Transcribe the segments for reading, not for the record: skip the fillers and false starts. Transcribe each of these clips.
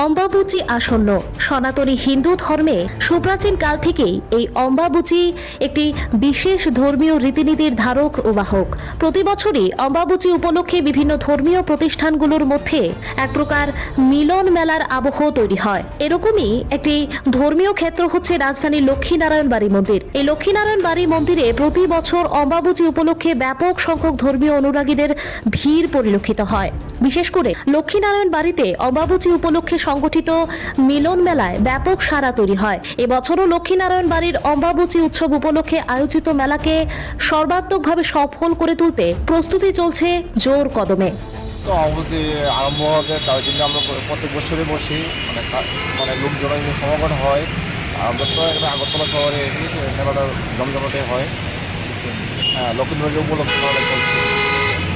অম্বাবুচি আসন্ন। সনাতনী হিন্দু ধর্মে সুপ্রাচীন কাল থেকেই এই অম্বাবুচি একটি বিশেষ ধর্মীয় রীতিনীতির ধারক ও বাহক। প্রতি বছরই অম্বাবুচি উপলক্ষে বিভিন্ন ধর্মীয় প্রতিষ্ঠানগুলোর মধ্যে এক প্রকার মিলন মেলার আবহ তৈরি হয়। এরকমই একটি ধর্মীয় ক্ষেত্র হচ্ছে রাজধানীর লক্ষ্মীনারায়ণ বাড়ি মন্দির। এই লক্ষ্মীনারায়ণ বাড়ি মন্দিরে প্রতি বছর অম্বাবুচি উপলক্ষে ব্যাপক সংখ্যক ধর্মীয় অনুরাগীদের ভিড় পরিলক্ষিত হয়। বিশেষ করে লক্ষ্মীনারায়ণ বাড়িতে অম্বাবুচি উপলক্ষে সংগঠিত মিলন মেলায় ব্যাপক সাড়া তৈরি হয়। এবছরও লক্ষ্মীনারায়ণ বাড়ির অম্বাবুচি উৎসব উপলক্ষে আয়োজিত মেলাকে সর্বাত্মকভাবে সফল করে তুলতে প্রস্তুতি চলছে জোর কদমে। তো অবশ্যই আরম্ভ হবে, তার জন্য আমরা প্রত্যেক বছরে বসি, মানে লোকজন সমাগম হয়। আমরা তো একটা আগরতলা শহরে মেলাটা জমজমাটে হয়। হ্যাঁ, লক্ষ্মীনারায়ণ উপলক্ষে মেলা চলছে।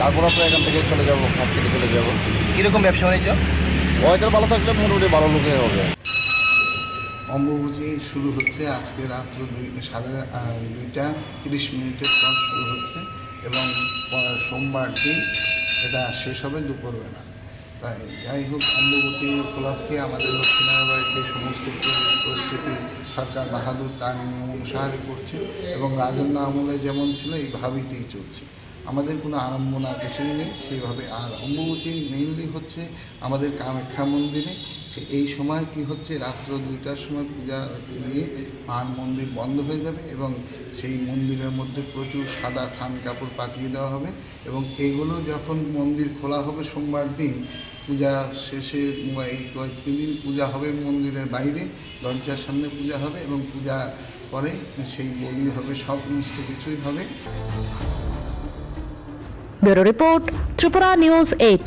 তারপর আমরা এখান থেকে চলে যাবো, কাজ থেকে চলে যাবো। কীরকম ব্যবসা বাণিজ্য? ওয়েদার ভালো থাকলে মোটামুটি ভালো লোকে হবে। অম্বাবুচি শুরু হচ্ছে আজকে রাত্র 2:30 পর শুরু হচ্ছে এবং সোমবার দিন এটা শেষ হবে দুপুরবেলা। তাই যাই হোক, অম্বাবুচি উপলক্ষে আমাদের লক্ষ্মীনারায়ণ বাড়িতে সমস্ত প্রস্তুতি সরকার বাহাদুর তার নিয়ম অনুসারে করছে এবং রাজন্য আমলে যেমন ছিল এইভাবেই চলছে। আমাদের কোনো আড়ম্বনা কিছুই নেই সেইভাবে। আর অম্বাবুচি মেইনলি হচ্ছে আমাদের কামাখ্যা মন্দিরে। এই সময় কি হচ্ছে, রাত্র 2টার সময় পূজা দিয়ে মার মন্দির বন্ধ হয়ে যাবে এবং সেই মন্দিরের মধ্যে প্রচুর সাদা থান কাপড় পাতিয়ে দেওয়া হবে এবং এগুলো যখন মন্দির খোলা হবে সোমবার দিন, পূজা শেষে এই কয়েকদিন পূজা হবে মন্দিরের বাইরে, দরজার সামনে পূজা হবে এবং পূজা পরে সেই বলি হবে, সমস্ত কিছুই হবে। Bureau report, Tripura news 8।